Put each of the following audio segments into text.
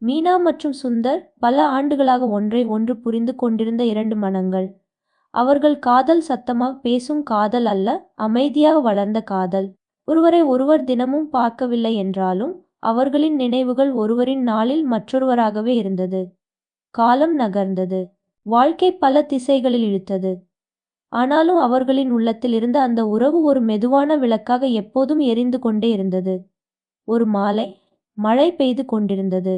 மீனா மற்றும் சுந்தர் பல ஆண்டுகளாக ஒன்றை ஒன்று புரிந்து கொண்டிருந்த இரண்டு மனங்கள். அவர்கள் காதல் சத்தமாக பேசும் காதல் அல்ல, அமைதியாக வளர்ந்த காதல். ஒருவரை ஒருவர் தினமும் பார்க்கவில்லை என்றாலும் அவர்களின் நினைவுகள் ஒருவரின் நாளில் மற்றொருவராகவே இருந்தது. காலம் நகர்ந்தது. வாழ்க்கை பல திசைகளில் இழுத்தது. ஆனாலும் அவர்களின் உள்ளத்தில் இருந்த அந்த உறவு ஒரு மெதுவான விளக்காக எப்போதும் எரிந்து கொண்டே இருந்தது. ஒரு மாலை, மழை பெய்து கொண்டிருந்தது.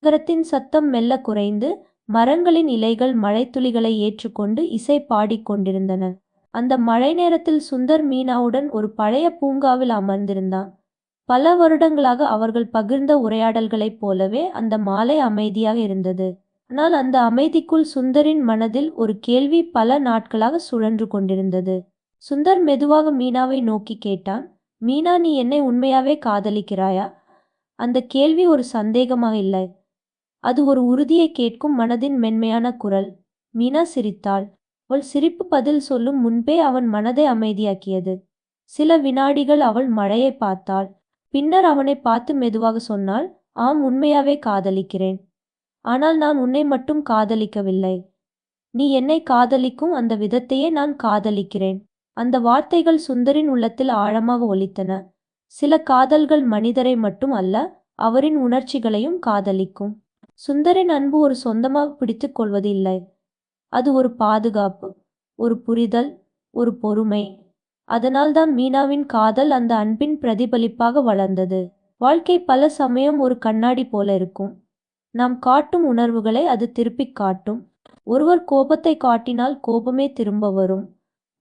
நகரத்தின் சத்தம் மெல்ல குறைந்து மரங்களின் இலைகள் மழைத்துளிகளை ஏற்றுக்கொண்டு இசை பாடிக்கொண்டிருந்தன. அந்த மழை நேரத்தில் சுந்தர் மீனாவுடன் ஒரு பழைய பூங்காவில் அமர்ந்திருந்தான். பல வருடங்களாக அவர்கள் பகிர்ந்த உரையாடல்களைப் போலவே அந்த மாலை அமைதியாக இருந்தது. ஆனால் அந்த அமைதிக்குள் சுந்தரின் மனதில் ஒரு கேள்வி பல நாட்களாக சுழன்று கொண்டிருந்தது. சுந்தர் மெதுவாக மீனாவை நோக்கி கேட்டான், மீனா, நீ என்னை உண்மையாவே காதலிக்கிறாயா? அந்த கேள்வி ஒரு சந்தேகமாக இல்லை. அது ஒரு உறுதியை கேட்கும் மனதின் மென்மையான குரல். மீனா சிரித்தாள். அவள் சிரிப்பு பதில் சொல்லும் முன்பே அவன் மனதை அமைதியாக்கியது. சில வினாடிகள் அவள் மழையை பார்த்தாள். பின்னர் அவனை பார்த்து மெதுவாக சொன்னாள், ஆம், உண்மையாவே காதலிக்கிறேன். ஆனால் நான் உன்னை மட்டும் காதலிக்கவில்லை. நீ என்னை காதலிக்கும் அந்த விதத்தையே நான் காதலிக்கிறேன். அந்த வார்த்தைகள் சுந்தரின் உள்ளத்தில் ஆழமாக ஒலித்தன. சில காதல்கள் மனிதரை மட்டும் அல்ல, அவரின் உணர்ச்சிகளையும் காதலிக்கும். சுந்தரின் அன்பு ஒரு சொந்தமாக பிடித்துக் கொள்வது இல்லை. அது ஒரு பாதுகாப்பு, ஒரு புரிதல், ஒரு பொறுமை. அதனால்தான் மீனாவின் காதல் அந்த அன்பின் பிரதிபலிப்பாக வளர்ந்தது. வாழ்க்கை பல சமயம் ஒரு கண்ணாடி போல இருக்கும். நாம் காட்டும் உணர்வுகளை அது திருப்பிக் காட்டும். ஒருவர் கோபத்தை காட்டினால் கோபமே திரும்ப வரும்.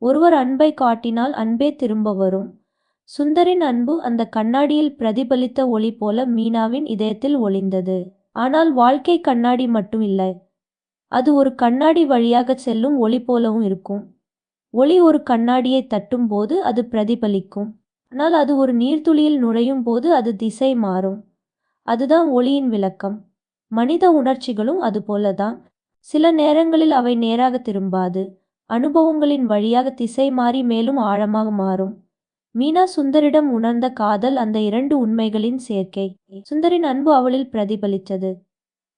ஒருவர் அன்பை காட்டினால் அன்பே திரும்ப வரும். சுந்தரின் அன்பு அந்த கண்ணாடியில் பிரதிபலித்த ஒளி போல மீனாவின் இதயத்தில் ஒளிந்தது. ஆனால் வாழ்க்கை கண்ணாடி மட்டும் இல்லை. அது ஒரு கண்ணாடி வழியாக செல்லும் ஒளி போலவும் இருக்கும். ஒளி ஒரு கண்ணாடியை தட்டும் போது அது பிரதிபலிக்கும். ஆனால் அது ஒரு நீர்த்துளியில் நுழையும் போது அது திசை மாறும். அதுதான் ஒளியின் விளக்கம். மனித உணர்ச்சிகளும் அதுபோலதான். சில நேரங்களில் அவை நேராக திரும்பாது. அனுபவங்களின் வழியாக திசை மாறி மேலும் ஆழமாக மாறும். மீனா சுந்தரிடம் உணர்ந்த காதல் அந்த இரண்டு உண்மைகளின் சேர்க்கை. சுந்தரின் அன்பு அவளில் பிரதிபலித்தது.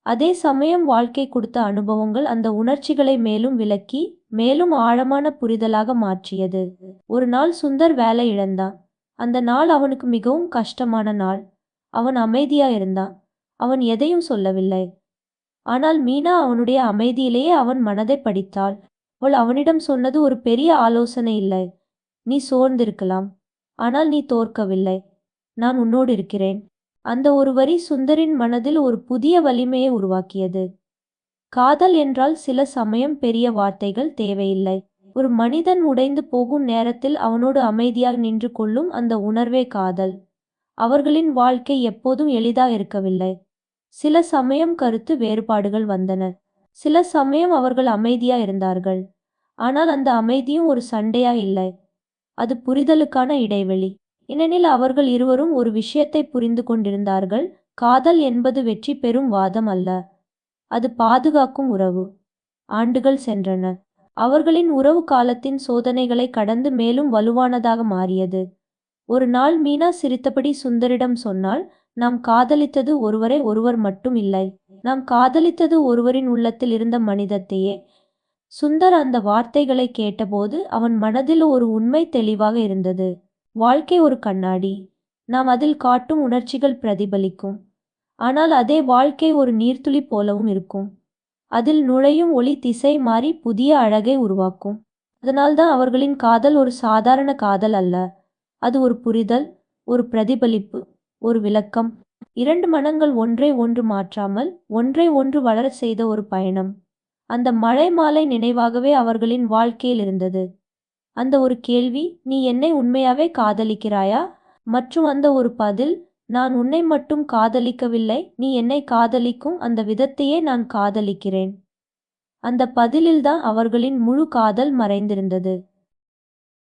அதே சமயம் வாழ்க்கை கொடுத்த அனுபவங்கள் அந்த உணர்ச்சிகளை மேலும் விளக்கி மேலும் ஆழமான புரிதலாக மாற்றியது. ஒரு நாள் சுந்தர் வேலை இழந்தான். அந்த நாள் அவனுக்கு மிகவும் கஷ்டமான நாள். அவன் அமைதியா இருந்தான். அவன் எதையும் சொல்லவில்லை. ஆனால் மீனா அவனுடைய அமைதியிலேயே அவன் மனதை படித்தாள். அவள் அவனிடம் சொன்னது ஒரு பெரிய ஆலோசனை இல்லை. நீ சோர்ந்திருக்கலாம், ஆனால் நீ தோற்கவில்லை. நான் உன்னோடு இருக்கிறேன். அந்த ஒரு வரி சுந்தரின் மனதில் ஒரு புதிய வலிமையை உருவாக்கியது. காதல் என்றால் சில சமயம் பெரிய வார்த்தைகள் தேவையில்லை. ஒரு மனிதன் உடைந்து போகும் நேரத்தில் அவனோடு அமைதியாக நின்று கொள்ளும் அந்த உணர்வே காதல். அவர்களின் வாழ்க்கை எப்போதும் எளிதாக இருக்கவில்லை. சில சமயம் கருத்து வேறுபாடுகள் வந்தன. சில சமயம் அவர்கள் அமைதியா இருந்தார்கள். ஆனால் அந்த அமைதியும் ஒரு சண்டையா இல்லை. அது புரிதலுக்கான இடைவெளி. ஏனெனில் அவர்கள் இருவரும் ஒரு விஷயத்தை புரிந்து கொண்டிருந்தார்கள். காதல் என்பது வெற்றி பெறும் வாதம் அல்ல. அது பாதுகாக்கும் உறவு. ஆண்டுகள் சென்றன. அவர்களின் உறவு காலத்தின் சோதனைகளை கடந்து மேலும் வலுவானதாக மாறியது. ஒரு நாள் மீனா சிரித்தபடி சுந்தரிடம் சொன்னாள், நாம் காதலித்தது ஒருவரை ஒருவர் மட்டும் இல்லை. நாம் காதலித்தது ஒருவரின் உள்ளத்தில் இருந்த மனிதத்தையே. சுந்தர் அந்த வார்த்தைகளை கேட்டபோது அவன் மனதில் ஒரு உண்மை தெளிவாக இருந்தது. வாழ்க்கை ஒரு கண்ணாடி. நாம் அதில் காட்டும் உணர்ச்சிகள் பிரதிபலிக்கும். ஆனால் அதே வாழ்க்கை ஒரு நீர்த்துளி போலவும் இருக்கும். அதில் நுழையும் ஒளி திசை மாறி புதிய அழகை உருவாக்கும். அதனால்தான் அவர்களின் காதல் ஒரு சாதாரண காதல் அல்ல. அது ஒரு புரிதல், ஒரு பிரதிபலிப்பு, ஒரு விளக்கம். இரண்டு மனங்கள் ஒன்றை ஒன்று மாற்றாமல் ஒன்றை ஒன்று வளர செய்த ஒரு பயணம். அந்த மழை மாலை நினைவாகவே அவர்களின் வாழ்க்கையில் இருந்தது. அந்த ஒரு கேள்வி, நீ என்னை உண்மையாவே காதலிக்கிறாயா? மற்றும் அந்த ஒரு பதில், நான் உன்னை மட்டும் காதலிக்கவில்லை, நீ என்னை காதலிக்கும் அந்த விதத்தையே நான் காதலிக்கிறேன். அந்த பதிலில்தான் அவர்களின் முழு காதல் மறைந்திருந்தது.